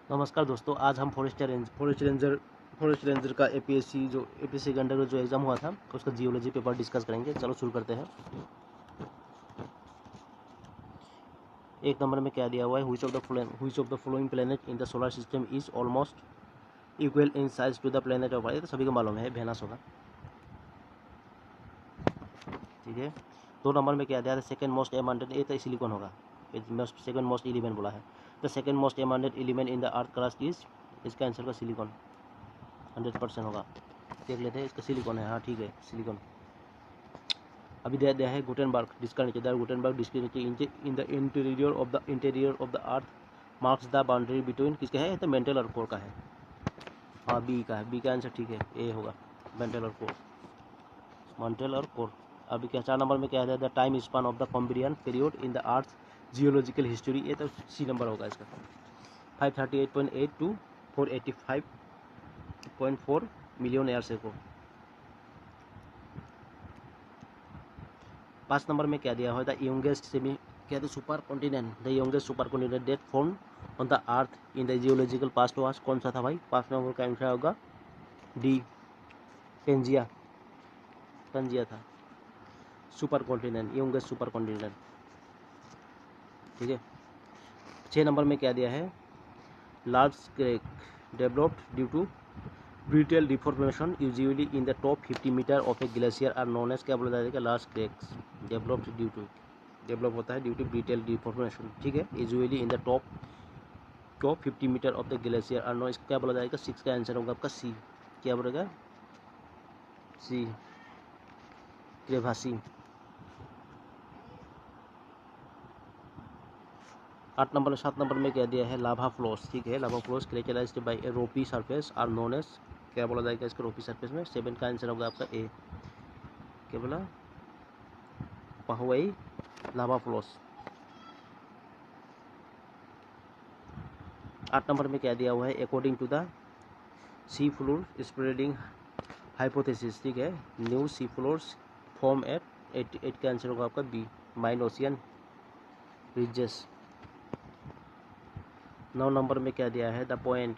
नमस्कार दोस्तों, आज हम फॉरेस्ट रेंजर का एपीएससी के अंडर जो एग्ज़ाम हुआ था उसका जियोलॉजी पेपर डिस्कस करेंगे। चलो शुरू करते हैं। एक नंबर में क्या दिया हुआ है, which of the following planet in the solar system is almost equal in size to the planet of Earth. तो सभी को मालूम है वेनस होगा, ठीक है। दो नंबर में क्या दिया था, सेकंड मोस्ट एबंडेंट, ये तो सिलिकॉन होगा। सेकंड मोस्ट एलिमेंट बोला है। The second most abundant element in the earth crust is, इसका आंसर का सिलिकॉन 100% होगा। देख लेते हैं, इसका सिलिकॉन है। हाँ ठीक है, सिलिकॉन। अभी दिया है Gutenberg disconnected, Gutenberg disconnected in the interior of the earth marks the boundary between, किसका है, तो मेंटल और कोर का है। हाँ बी का है, बी का आंसर ठीक है, ए होगा, मेंटल और कोर, मेंटल और कोर। अभी क्या 4 नंबर में क्या है, the time span of the Cambrian period in the earth geological history, ये तो सी नंबर होगा इसका। 538.8 टू 485.4 मिलियन ईयर्स को। 5 नंबर में क्या दिया हुआ है, द यंगेस्ट सेमी, क्या है, super continent, the youngest super continent that formed on the earth in the geological past was, कौन सा था भाई। 5 नंबर का आंसर होगा डी, पेंजिया, पेंजिया था super continent, youngest super continent, ठीक है। 6 नंबर में क्या दिया है, large crack developed due to brittle deformation usually in the top 50 metre of a glacier are known as, क्या बोला जाएगा, large cracks developed due to, develop होता है ड्यू टू ब्रिटल डिफॉर्मेशन, ठीक है। Usually in the top 50 metre of the glacier are known, क्या बोला जाएगा, 6 का आंसर होगा आपका सी, क्या बोलेगा, सी, क्रेवासी। 7 नंबर में क्या दिया है, लाभा फ्लोस, ठीक है। लाभा फ्लोस कैरेक्टराइज्ड बाय ए रोपी सरफेस आर नोन एज, क्या बोला जाएगा इसको, रोपी सरफेस में। 7 का आंसर होगा आपका ए, क्या बोला, पाहुआई लाभा फ्लोस। 8 नंबर में क्या दिया हुआ है, according to the sea floor spreading hypothesis, ठीक है, new sea floors form at 8 का आंसर होगा आपका बी, माइन ओशियन रिजेस। 9 नंबर में क्या दिया है, the point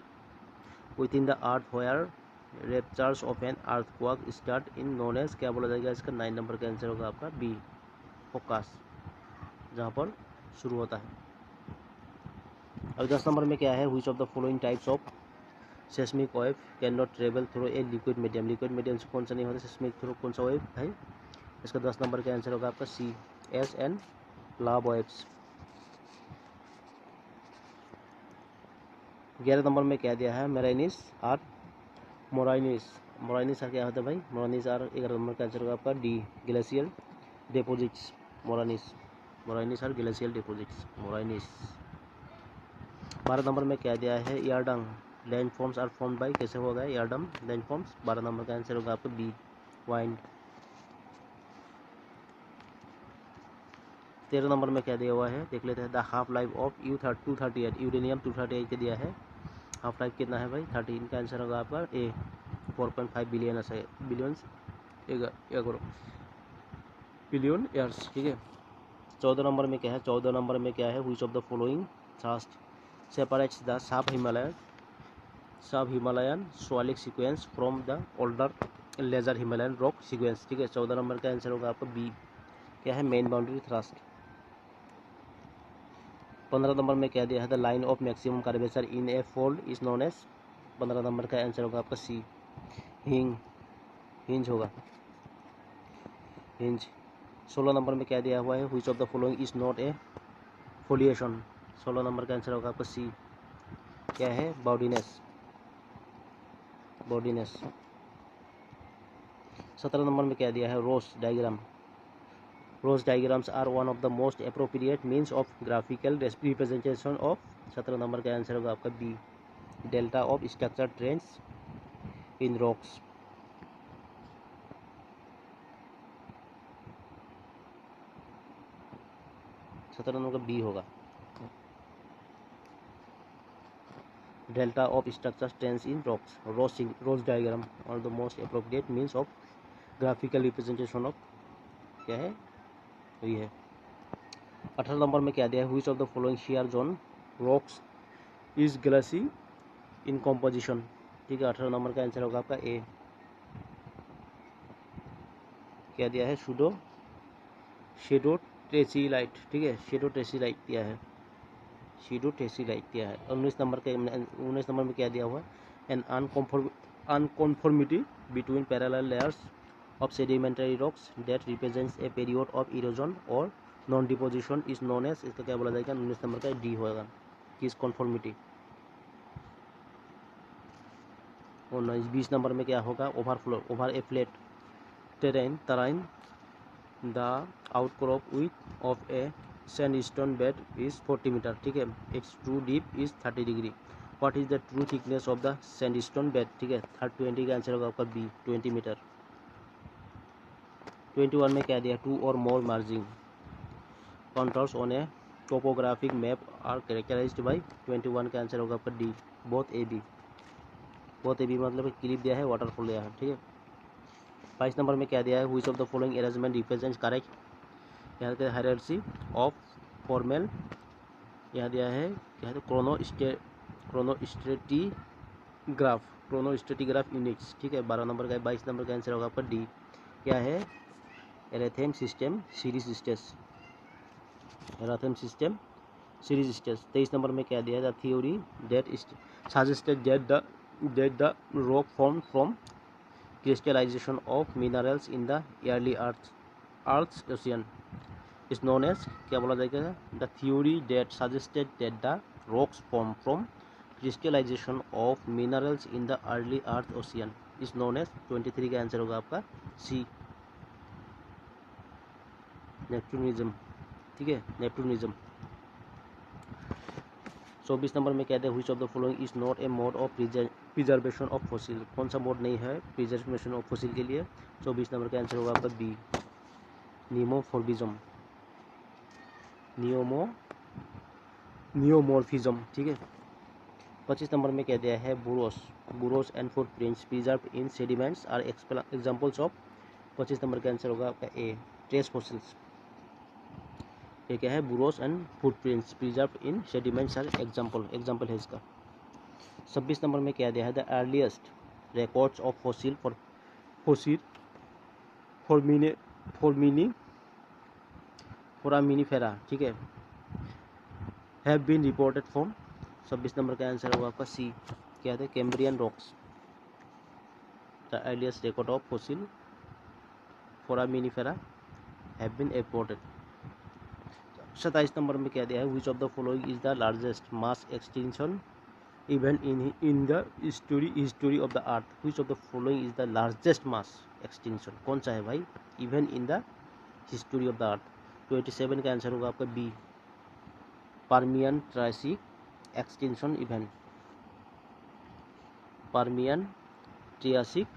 within the earth where ruptures of an earthquake start in known as, क्या बोला जाएगा इसका, 9 नंबर का आंसर होगा आपका बी, फोकस, जहाँ पर शुरू होता है। और 10 नंबर में क्या है, which of the following types of seismic wave can not travel through a liquid medium, liquid medium से कौन सा नहीं होता सेस्मिक थ्रू, कौन सा वेव है, इसका 10 नंबर का आंसर होगा आपका सी, एस एन लाभ वेव्स। 11 नंबर में क्या दिया है, मेराइनिस आर मोराइनिस, मोराइनिस आर क्या होता है भाई, मोराइनिस आर 11 नंबर का आंसर होगा आपका D, glacial deposits, moraines, moraines are glacial deposits, moraines. 12 number में क्या दिया है, yardang land forms are form by, कैसे होगा यार्डम लैंड फॉर्म्स, 12 नंबर का आंसर होगा आपका बी, वाइंड। 13 नंबर में क्या दिया हुआ है, देख लेते हैं, the half life of U238, uranium 238 के दिया है, हाफ लाइफ कितना है भाई 13, का आंसर होगा आपका ए, 4.5 बिलियन बिलियंस बिलियन ईयर्स, ठीक है। 14 नंबर में क्या है, 14 नंबर में क्या है, which of the following thrust separates the sub Himalayan Siwalik sequence from the older lesser Himalayan rock sequence, ठीक है। 14 नंबर का आंसर होगा आपका बी, क्या है, मेन बाउंड्री थ्रस्ट। 15 नंबर में क्या दिया है, the line of maximum curvature in a fold is known as, 15 number का आंसर होगा आपका सी, हिंज, हिंज होगा, हिंज। 16 नंबर में क्या दिया हुआ है, which of the following is not a foliation, 16 number का आंसर होगा आपका सी, क्या है, बॉडीनेस, बॉडीनेस। 17 नंबर में क्या दिया है, rose diagram, rose diagrams are one of the most appropriate means of graphical representation of, 17 number का आंसर होगा आपका B, delta of structure trends in rocks. सत्रह नंबर का बी होगा, delta of structure trends in rocks, rose diagram और the most appropriate means of graphical representation of, क्या है, ये है। 18 नंबर में क्या दिया है, which of the following shear zone rocks is Gleycy in composition, ठीक है। 18 नंबर का आंसर होगा आपका ए। क्या दिया है, शेडो टेसीलाइट, ठीक है, शेडो टेसीलाइट दिया है, शेडो टेसीलाइट दिया है। 19 नंबर में क्या दिया हुआ है, an unconformity between parallel layers of sedimentary rocks that represents a period of erosion or non deposition is known as, इसका क्या बोला जाएगा, 19 नंबर का डी होगा, किस कॉन्फॉर्मिटी। और 20 नंबर में क्या होगा, over A flat terrain the outcrop width of a sandstone bed is 40 metre, ठीक है, its true depth is 30 degree. what is the true thickness of the sandstone bed, ठीक है, 20 का आंसर होगा आपका बी, 20 मीटर। 21 में क्या दिया, टू और मोर margin contours on a topographic map are characterized by, 21 का आंसर होगा आपका डी, बोथ ए बी मतलब क्लिप दिया है, वाटरफॉल दिया है, ठीक है। 22 नंबर में क्या दिया है, which of the following arrangement represents correct, यहाँ पे हायरार्की ऑफ फॉर्मल, यहाँ दिया है क्या है, क्रोनोस्टेटिग्राफ यूनिट्स, ठीक है, 12 नंबर का। 22 नंबर का आंसर होगा आपका डी, क्या है, erathem system series stage, erathem system series stage. 23 number में क्या दिया है, the theory that suggested that the rock form from crystallization of minerals in the early earth's ocean is known as, क्या बोला जाएगा, the theory that suggested that the rocks form from crystallization of minerals in the early earth ocean is known as, 23 का answer होगा आपका सी, नेप्टूनिज्म, ठीक है, नेप्टूनिज्म। 24 number में कहते हैं which of the following is not A mode of preservation of fossil, कौन सा मोड नहीं है प्रिजर्वेशन ऑफ फॉसिल के लिए, 24 नंबर का आंसर होगा आपका बी, नियोमॉर्फिज्म, ठीक है। 25 नंबर में कह दिया है burrows and footprints preserve in sediments are examples of, 25 number का आंसर होगा आपका ए, ट्रेस फॉसिल्स। ये क्या है, burrows and footprints preserve in sediments are example है इसका। 26 नंबर में क्या दिया है, the earliest records of foraminifera, ठीक है, have been reported from, 26 number का आंसर होगा आपका सी, क्या है, Cambrian rocks. The earliest record of fossil foraminifera have been reported. 27 number में क्या दिया है, which of the following is the largest mass extinction event in the history of the earth, which of the following is the largest mass extinction, कौन सा है भाई, event in the history of the earth. 27 का answer होगा आपका B, Permian Triassic extinction event, Permian Triassic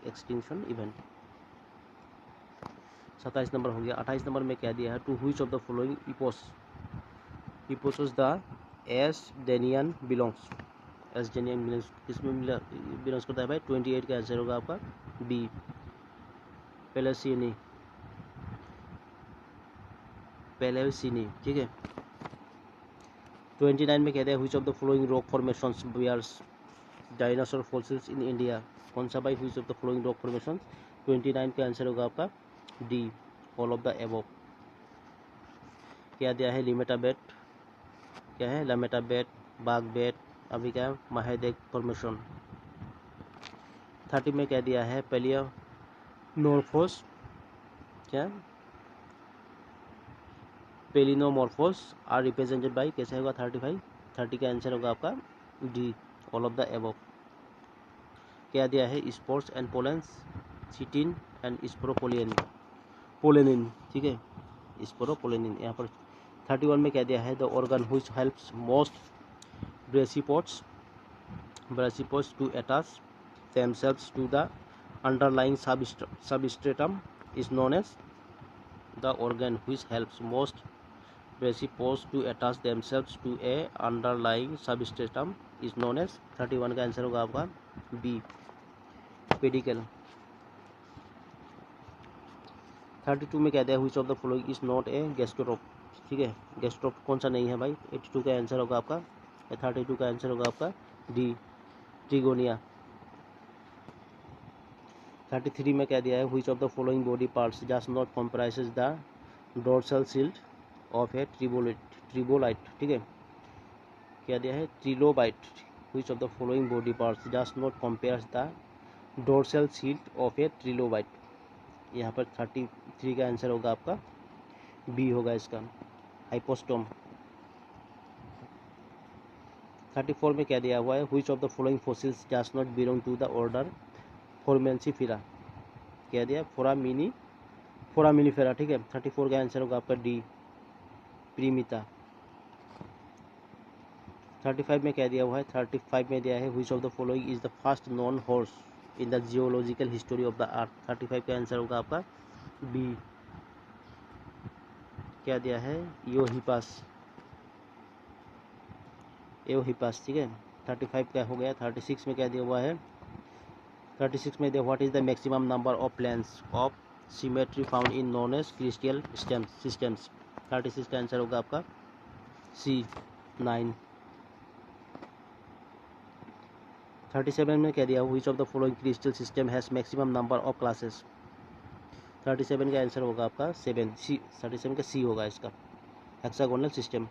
extinction event. 27 number हो गया। 28 number में क्या दिया है, to which of the following epochs the Esdenian belongs, किसमें बिलोंग्स करता है भाई, 28 का आंसर होगा आपका बी, पेलेसिनी, ठीक है। 29 में कहते हैं which of the following rock formations bears dinosaur fossils in India, कौन सा भाई, which of the following rock formations, 29 का आंसर होगा आपका D, all of the above. क्या दिया है, लिमेटा बेट, क्या है, लमेटा बेट, बाग बेट, अभी क्या है, महादेक फॉर्मेशन। 30 में क्या दिया है, पेलियोनोर्फोस, क्या पेलिनोमॉर्फोस आर रिप्रेजेंटेड बाई, कैसे होगा 30 का आंसर होगा आपका D, all of the above. क्या दिया है, spores and pollens, chitin and sporopollenin, ठीक है, स्पोरोपोलेनिन। यहाँ पर 31 में क्या दिया है, the organ which helps most brachiopods to attach themselves to the underlying substratum is known as, the organ which helps most brachiopods to attach themselves to a underlying substratum is known as, 31 का answer होगा आपका B, pedicle. 32 में कहते हैं which of the following is not a gastropod, ठीक है, गैस्ट्रोट्रोप कौन सा नहीं है भाई, 82 का आंसर होगा आपका 32 का आंसर होगा आपका डी, ट्रिगोनिया। 33 में क्या दिया है, which of the following body parts does not comprises the dorsal shield of a trilobite, ठीक है, क्या दिया है, trilobite. Which of the following body parts does not compares the dorsal shield of a trilobite. यहाँ पर 33 का answer होगा आपका बी होगा इसका, हाइपोस्टोम। 34 में क्या दिया हुआ है, which of the following fossils does not belong to the order foraminifera, क्या दिया, फोरामिनीफेरा, ठीक है। 34 का आंसर होगा आपका डी, प्रीमिता। 35 में क्या दिया हुआ है, 35 में दिया है which of the following is the first non horse in the geological history of the अर्थ। 35 का आंसर होगा आपका बी, क्या दिया है, एओहिपास, ठीक है। 35 का हो गया। 36 में क्या दिया हुआ है, 36 में दिया what is the maximum number of planes of symmetry found in known as crystal systems. 36 का आंसर होगा आपका सी, 9। 37 में क्या दिया, which of the following crystal system has maximum number of classes. 37 का आंसर होगा आपका 7, सी। 37 का सी होगा इसका, हेक्सागोनल सिस्टम।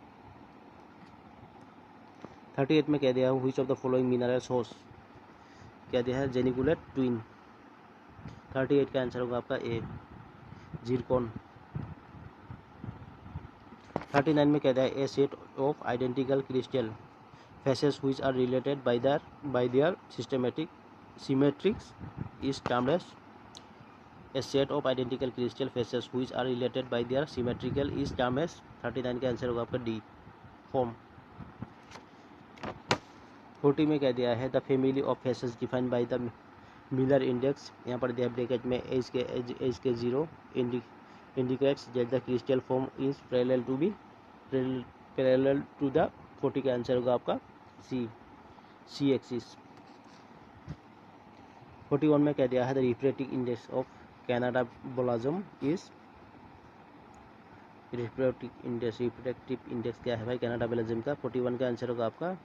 38 में क्या दिया, which of the following minerals host, क्या दिया है, जेनिकुलेट ट्विन। 38 का आंसर होगा आपका ए, जिरकॉन। 39 में क्या दिया है, a set of identical crystal faces which are related by their symmetries is termed as, a set of identical crystal faces which are related by their symmetrical is termed as. 39 का answer होगा आपका D, form. 40 में क्या दिया है, the family of faces defined by the Miller index, यहाँ पर दिया ब्रैकेट में h k 0 indicates that the crystal form is parallel to the. 40 का आंसर होगा आपका सी एक्सिस। 41 में क्या दिया है, the refractive index of Canada balsam is, refractive index क्या है भाई कैनाडाबोलाज्म का। 41 का आंसर होगा आपका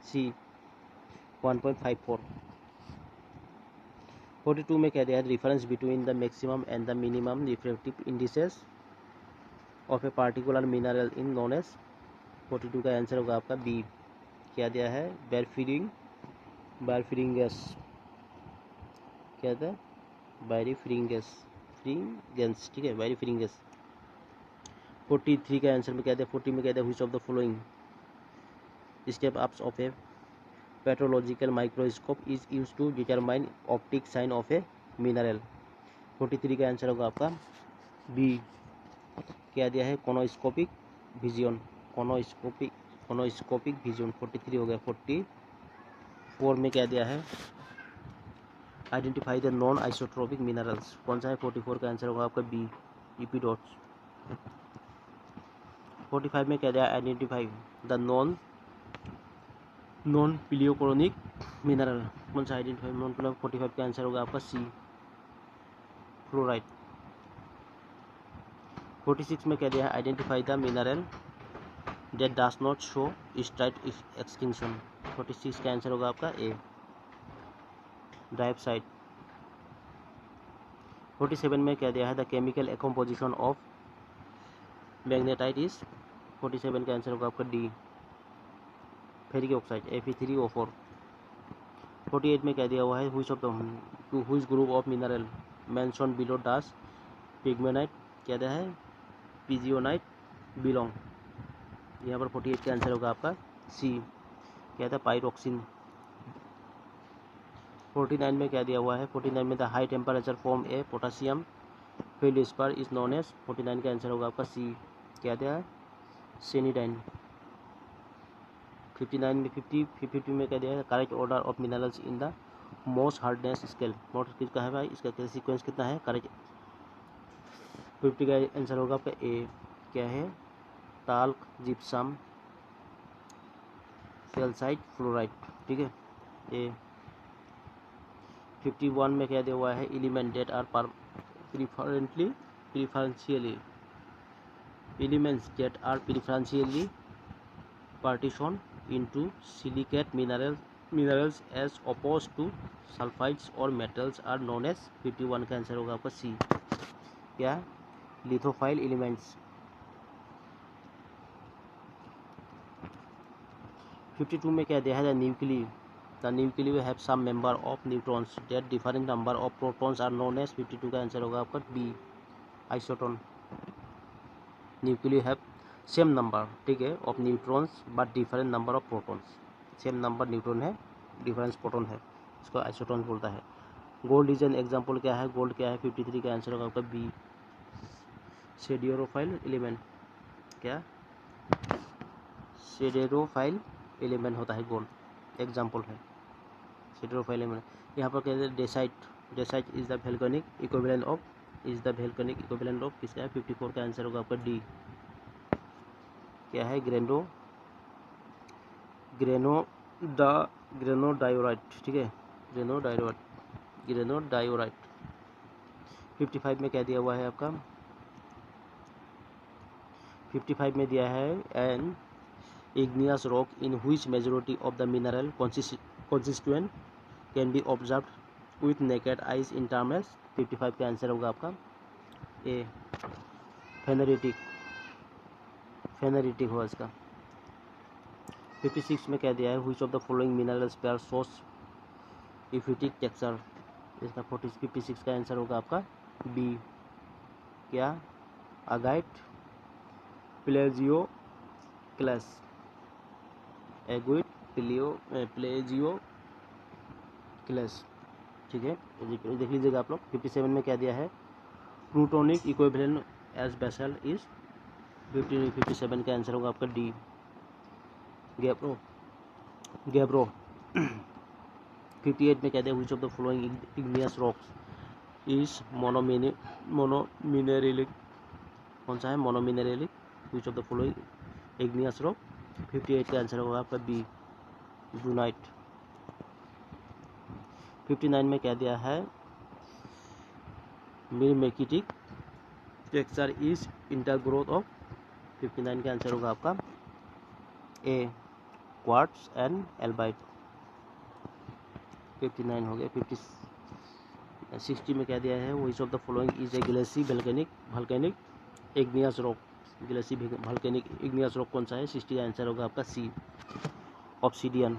सी, 1.54। 42 में क्या दिया है, difference between the maximum and the minimum refractive indices of a particular mineral in known as. 42 का आंसर होगा आपका बी, क्या दिया है, बायरफ्रिंगस, क्या था, बायरफ्रिंगस, ठीक है, बायरफ्रिंगस। 43 का आंसर में क्या दिया, 40 में क्या दिया, which of the following step ups of a pathological microscope is used to determine optic sign of a mineral. 43 का आंसर होगा आपका बी, क्या दिया है, कोनोस्कोपिक विजन, कोनोस्कोपिक विजन। 43 हो गया। 44 में क्या दिया है, identify the non isotropic minerals, कौन सा है। 44 का आंसर होगा आपका बी, इपिडोट्स। 45 में क्या दिया, आइडेंटिफाई द नॉन प्लियोक्रोनिक मिनरल, कौन सा आइडेंटिफाई नॉन प्लियो। 45 का आंसर होगा आपका सी, फ्लोराइड। 46 में क्या दिया है, identify the mineral that does not show straight extinction. 46 का आंसर होगा आपका ए, डाइऑक्साइड। 47 में क्या दिया है, the chemical composition of magnetite is. 47 का आंसर होगा आपका डी, फेरिक ऑक्साइड, Fe3O4। 48 में क्या दिया हुआ है, which group of mineral mention below does pigeonite, क्या दिया है, पिजियोनाइट बिलोंग। यहाँ पर 48 का आंसर होगा आपका सी, क्या था, पाइरोक्सिन। 49 में क्या दिया हुआ है, 49 में the high temperature form a potassium feldspar is known as. 49 का आंसर होगा आपका सी, क्या दिया है, सेनिडाइन। 59 में 52 में क्या दिया है, correct order of minerals in the most hardness scale. Most किसका है भाई, इसका सीक्वेंस कितना है, करेक्ट। 50 का आंसर होगा आपका ए, क्या है, टाल्क, जिप्सम, कैल्साइट, फ्लोराइड, ठीक है, ए। 51 में क्या दिया हुआ है, element that are preferentially partition into silicate minerals as opposed to sulfides or metals are known as 51 का आंसर होगा आपका सी। क्या? लिथोफाइल एलिमेंट्स। 52 में क्या दिया है? The nucleus have some member of neutrons that different number of protons are known as 52 का answer होगा आपका B isotone. Nucleus have same number, ठीक है, of neutrons but different number of protons. Same number neutron है, difference proton है, इसको isotone बोलता है। गोल्ड इज एन एग्जाम्पल क्या है? गोल्ड क्या है? 53 का आंसर होगा आपका बी सिडेरोफाइल एलिमेंट। क्या? सिडेरोफाइल एलिमेंट होता है गोल्ड, एग्जाम्पल है सिडेरोफाइल एलिमेंट। यहाँ पर कहते हैं डेसाइट is the volcanic equivalent of किसका है? 54 का आंसर होगा आपका डी। क्या है? ग्रेनोडायोराइट, ठीक है, ग्रेनोडायोराइट। 55 में क्या दिया हुआ है आपका? 55 में दिया है N igneous rock in which majority of the mineral constituent can be observed with naked eyes in terms as 55 का आंसर होगा आपका ए फेनरिटिक होगा इसका। 56 में क्या दिया है? which of the following minerals pair shows epiphytic texture, इसका 56 का आंसर होगा आपका बी। क्या? अगाइट, प्लेजियोक्लस, एगुइट, प्लेजियोक्लस, ठीक है, देख लीजिएगा आप लोग। 57 में क्या दिया है? Plutonic equivalent as basal is 57 का आंसर होगा आपका डी गैब्रो। 58 में क्या दिया? Which of the following igneous rocks is monomineralic, कौन सा है? Monomineralic. Which of the following igneous rock? 58 का आंसर होगा आपका बी ब्रूनाइट। 59 में क्या दिया है? मिरमेकिटिक टेक्सचर इज इंटरग्रोथ ऑफ 59 का आंसर होगा आपका ए क्वार्ट्ज एंड एल्बाइट। 59 हो गया। 60 में क्या दिया है? Which of the following is a Gleycy volcanic igneous rock, Gleycy volcanic igneous rock कौन सा है? 60 का आंसर होगा आपका सी ऑब्सीडियन।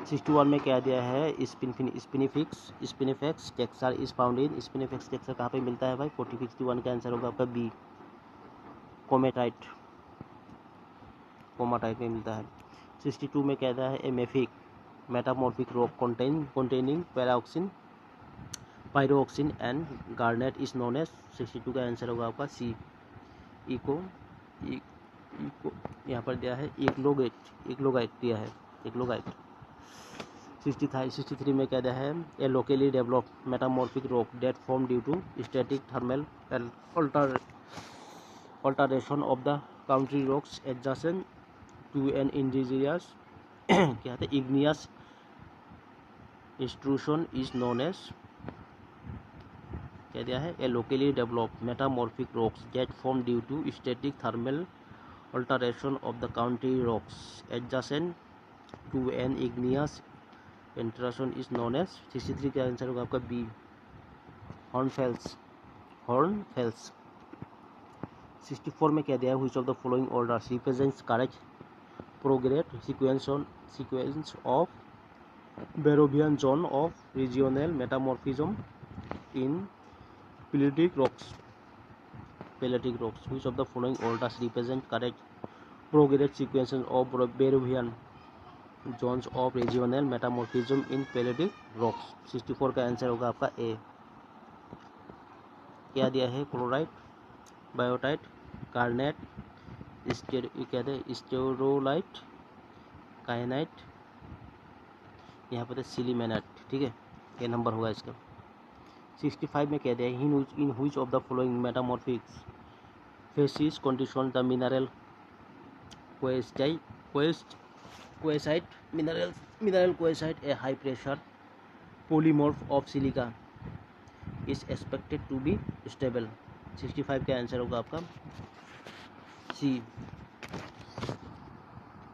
61 में क्या दिया है? Spinifex texture is found in, spinifex texture कहाँ पे मिलता है भाई? 61 का आंसर होगा आपका बी कोमेटाइट में मिलता है। 62 में क्या दिया है? A metamorphic rock containing pyroxene and garnet is known as, 62 का आंसर होगा आपका सी इको यहाँ पर दिया है इक्लोगाइट दिया है, इक्लोगाइट। 63 में क्या दिया है? A locally developed metamorphic rock that form due to static thermal alteration of the country rocks adjacent to an indigenous क्या है? Igneous intrusion is known as, क्या दिया है? A locally developed metamorphic rocks that form due to static thermal alteration of the country rocks adjacent to an igneous intrusion is known as. 63 का answer होगा आपका B हॉर्नफेल्स। 64 में क्या दिया है? Which of the following orders represents correct prograde sequence of Barrovian zone of regional metamorphism in pelitic rocks. Which of the following orders represent correct prograde sequence of Barrovian zones of regional metamorphism in pelitic rocks. 64 का answer होगा आपका ए। क्या दिया है? Chlorite, biotite, कार्नेट, स्टेरोलाइट, काइनाइट, यहाँ पर सिलीमेनाइट, ठीक है, ये नंबर होगा इसका। 65 में क्या दिया है? In which of the following metamorphic facies condition the mineral coesite mineral coesite a high pressure polymorph of silica is expected to be stable. 65 का आंसर होगा आपका सी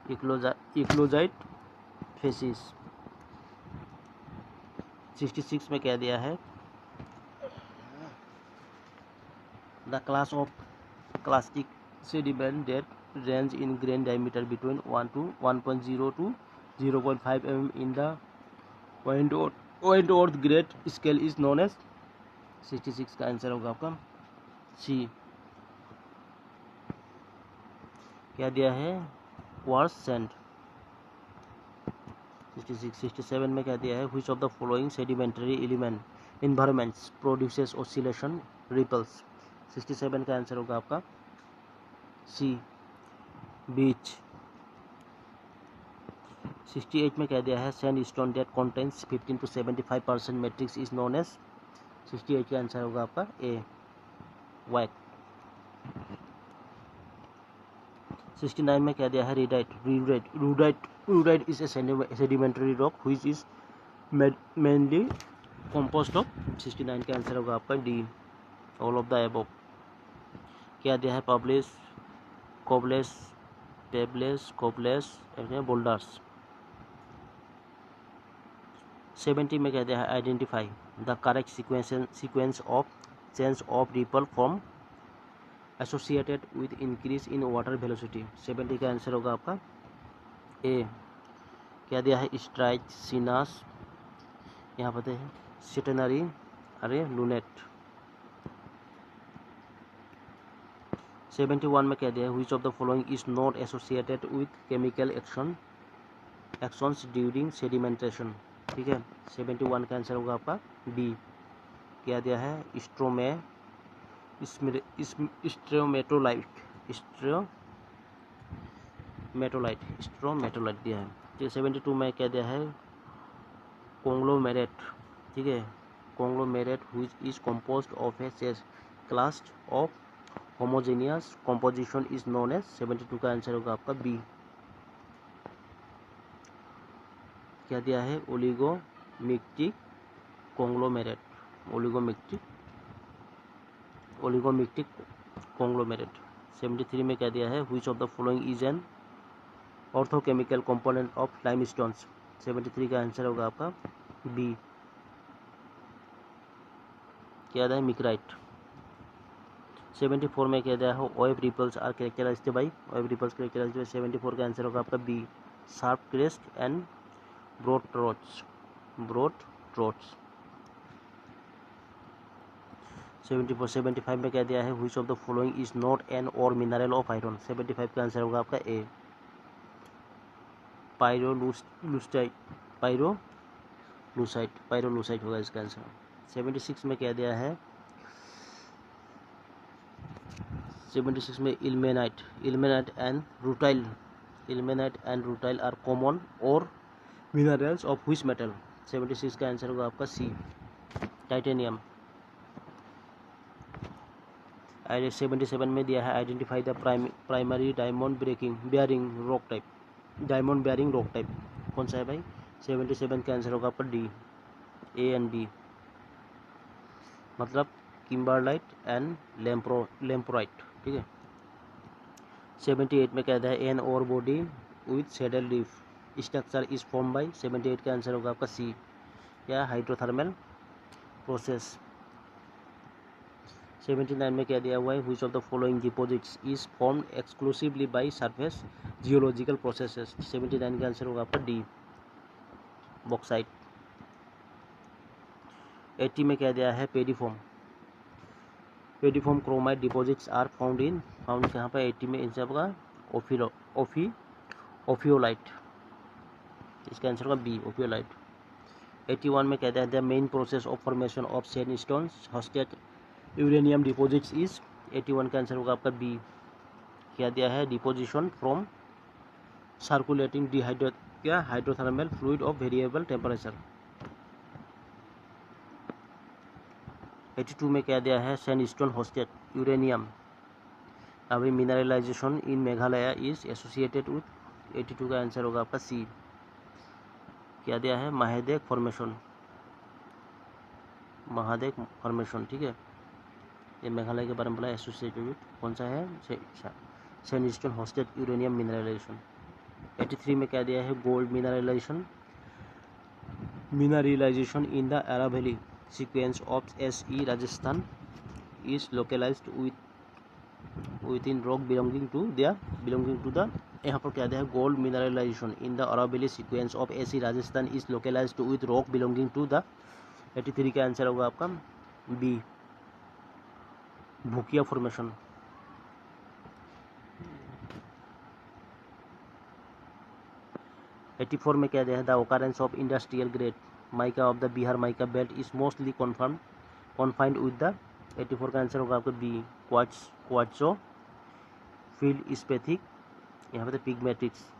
इक्लोजाइट फेसिस। 66 में क्या दिया है, the class of clastic sediment that range in grain diameter between 1.0 to 0.5 mm इन द Wentworth grade scale is known as. 66 का आंसर होगा आपका सी। क्या दिया है, क्वार्ट्ज सैंड। 67 में क्या दिया है, which of the following sedimentary element environments produces oscillation ripples. 67 का आंसर होगा आपका सी, बीच। 68 में क्या दिया है, sandstone that contains 15 to 75% matrix is known as. 68 का आंसर होगा आपका ए, व्हाइट। 69 में क्या दिया है, rudite is a sedimentary rock which is mainly composed of. 69 का आंसर होगा आपका D, all of the above. क्या दिया है, पब्लिश, कोबलेस, टेबलेस, कोबलेस, बोल्डर्स। 70 में क्या दिया है, identify the correct sequence of change of ripple form associated with increase in water velocity. 70 का आंसर होगा आपका ए। क्या दिया है, स्ट्राइक, सिनास, यहाँ पर है सिटेनरी, अरे लूनेट। 71 में क्या दिया है, which of the following is not associated with chemical actions during sedimentation. ठीक है, 71 का आंसर होगा आपका बी। क्या दिया है, स्ट्रोमेटोलाइट दिया है। ठीक है, 72 में क्या दिया है, कॉन्ग्लोमेरेट। ठीक है, conglomerate which is composed of a class of homogeneous composition is known as. 72 का आंसर होगा आपका बी। क्या दिया है, ओलिगोमिक्टिक कॉन्ग्लोमेरेट, ओलिगोमिक्टिक कॉन्ग्लोमेरेट। 73 में क्या दिया है, which of the following is an orthochemical component of limestones. 73 का आंसर होगा आपका बी। क्या दिया है, मिक्राइट। 74 में क्या दिया है, wave ripples are characterized by, wave ripples characterized by. 74 का आंसर होगा आपका B, sharp crest and broad troughs. 75 में क्या दिया है, which of the following is not an ore mineral of iron. 75 का आंसर होगा आपका ए, पायरोलूसाइट होगा इसका आंसर। 76 में क्या दिया है, 76 में ilmenite and rutile are common ore minerals of which metal. 76 का आंसर होगा आपका सी, टाइटेनियम। 77 में दिया है, identify the primary diamond bearing rock type. कौन सा है भाई, 77 का आंसर होगा आपका डी, ए एंड बी, मतलब किम्बरलाइट एंड लेम्पोराइट। ठीक है, 78 में क्या है, एन और body with saddle leaf structure is form by. 78 का आंसर होगा आपका सी, या हाइड्रोथर्मल प्रोसेस। 79 में क्या दिया हुआ है, which of the following deposits is formed exclusively by surface geological processes. 79 का आंसर होगा आपका डी, बॉक्साइट। 80 में क्या दिया है, पेडिफॉर्म क्रोमाइट डिपॉजिट्स आर फाउंड यहाँ पर 80 में आंसर होगा ओफियोलाइट, इसका आंसर होगा बी, ओफियोलाइट। 81 में क्या दिया है, the main process of formation of sandstone hosted uranium deposits is. 81 का आंसर होगा आपका बी। क्या दिया है, deposition from circulating hydrothermal fluid of variable temperature. 82 में क्या दिया है, सैंडस्टोन हॉस्टेड यूरेनियम अभी mineralization in Meghalaya is associated with. 82 का आंसर होगा आपका सी। क्या दिया है, महादेव फॉर्मेशन। ठीक है, ये मेघालय के बारे में बोला, एसोसिएटेड विथ कौन सा है, सैंडस्टोन हॉस्टेड यूरेनियम मिनरलाइजेशन। 83 में क्या दिया है, gold mineralization in the Aravalli sequence of SE Rajasthan is localized with in rock belonging to the, यहाँ पर क्या दिया है, gold mineralization in the Aravalli sequence of SE Rajasthan is localized with rock belonging to the. 83 का आंसर होगा आपका बी, भूकिया फॉर्मेशन। एटी 84 में क्या दिया है, the occurrence of industrial grade mica of the Bihar mica belt is mostly confined with the. 84 का answer होगा आपका बी, क्वार्ट्जो फील्ड स्पेथिक, यहाँ पे पिगमेटाइट्स,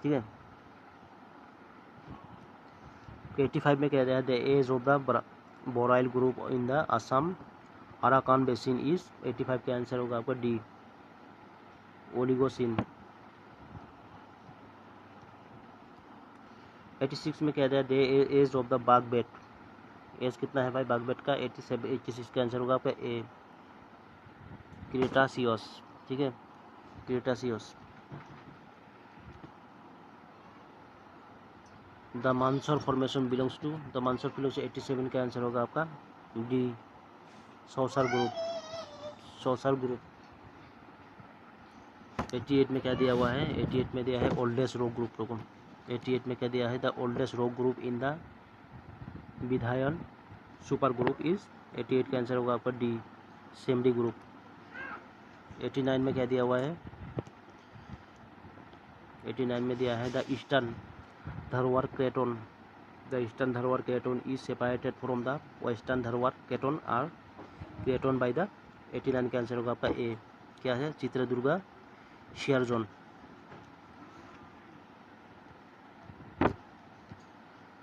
ठीक है। 85 में क्या दिया है, the age of the Barail group in the Assam Arakan basin is. 85 का आंसर होगा आपका डी, ओलिगोसिन। 86 में क्या दिया है, द एज ऑफ द बागबेट, एज कितना है भाई बागबेट का, 86 का आंसर होगा आपका ए, क्रेटासियस, ठीक है, Cretaceous. The Mansar formation belongs to, the Mansar belongs to 87 का आंसर होगा आपका डी, सौसर ग्रुप। 88 में क्या दिया हुआ है, 88 में दिया है ओल्डेस्ट रॉक ग्रुप। 88 में क्या दिया है, the oldest rock group in the Vindhyan super group is. 88 का आंसर होगा आपका डी, सेमडी ग्रुप। 89 में क्या दिया हुआ है, 89 में दिया है the eastern Dharwar craton, the eastern Dharwar craton is separated from the western Dharwar craton or craton by the. 89 का आंसर होगा आपका ए, क्या है, चित्रदुर्गा शेयर जोन।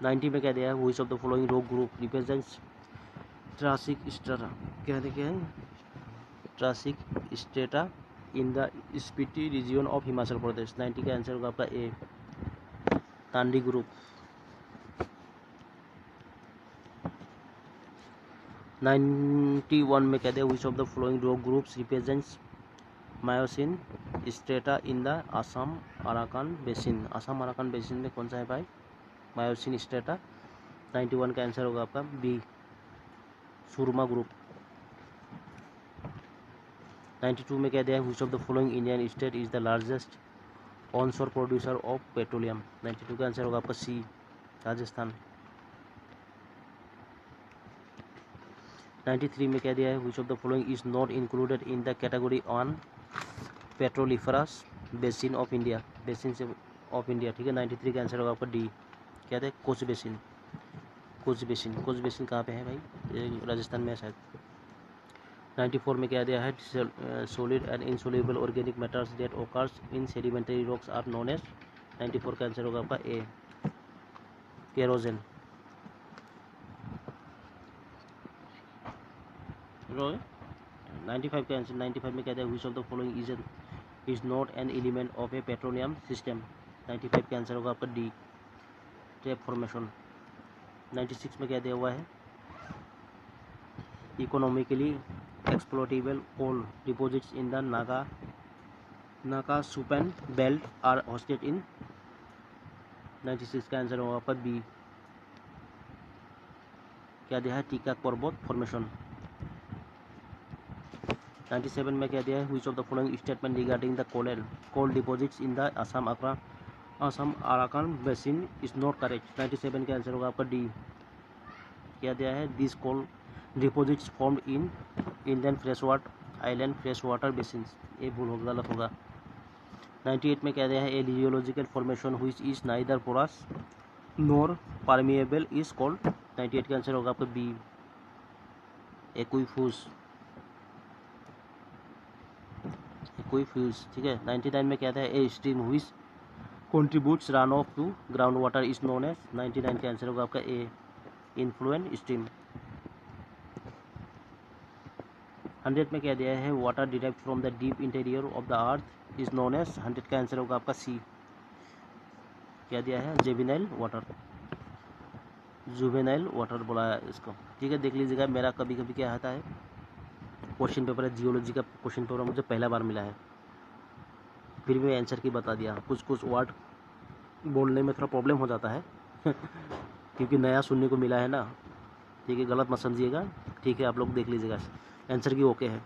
90 में क्या दिया है, which of the following rock group represents Triassic strata, क्या है, Triassic strata in the Spiti region of Himachal Pradesh. 90 का आंसर होगा आपका ए, तांडी ग्रुप। 91 में कहते हैं, which of the following rock groups represents myosin strata in the Assam Arakan basin. Assam Arakan basin में कौन सा है भाई, मायोसिन स्ट्रेटा। 91 का आंसर होगा आपका बी, सुरमा ग्रुप। 92 में कह दिया है, which of the following Indian state is the largest onshore producer of petroleum. 92 का आंसर होगा आपका सी, राजस्थान। 93 में कह दिया है, which of the following is not included in the category on petroliferous basin of India, basin से ऑफ इंडिया, ठीक है। 93 का आंसर होगा आपका डी, क्या है, कोच बेसिन। कोच बेसिन कहाँ पे है भाई, ये राजस्थान में है शायद। 94 में क्या दिया है, solid and insoluble organic matters that occurs in sedimentary rocks are known as. 94 का आंसर होगा आपका ए, केरोसिन। 95 का आंसर, 95 में क्या दिया है, which of the following is not an element of A petroleum system. 95 का आंसर होगा आपका डी, ट्रैप फॉर्मेशन। 96 में क्या दिया हुआ है, economically explorable coal deposits in the Naga Schuppen belt are hosted in. 96 का आंसर होगा आपका बी, क्या दिया है, टीका पर्वत फॉर्मेशन। 97 में क्या दिया है, which of the following statement regarding the coal deposits in the Assam Arakan basin is not correct. 97 का आंसर होगा आपका डी, क्या दिया है, this coal deposits formed in Indian fresh water island fresh water basin, ये भूल होगा, गलत होगा। 98 में क्या दिया है, a geological formation which is neither porous nor permeable is called. 98 का आंसर होगा आपका बी, एक्वीफ्यूज, ठीक है। 99 में क्या था, a stream which contributes run off to ground water is known as. 99 का आंसर होगा आपका ए, इन्फ्लुएंट स्ट्रीम। 100 में क्या दिया है, water derived from the deep interior of the earth is known as. 100 का आंसर होगा आपका सी, क्या दिया है, जुवेनाइल वाटर बोला है इसको, ठीक है। देख लीजिएगा, मेरा कभी कभी क्या आता है, क्वेश्चन पेपर है जियोलॉजी का क्वेश्चन पेपर मुझे पहला बार मिला है, फिर भी आंसर की बता दिया। कुछ कुछ वर्ड बोलने में थोड़ा प्रॉब्लम हो जाता है क्योंकि नया सुनने को मिला है ना। ठीक है, गलत मत समझिएगा। ठीक है, आप लोग देख लीजिएगा, आंसर की ओके है।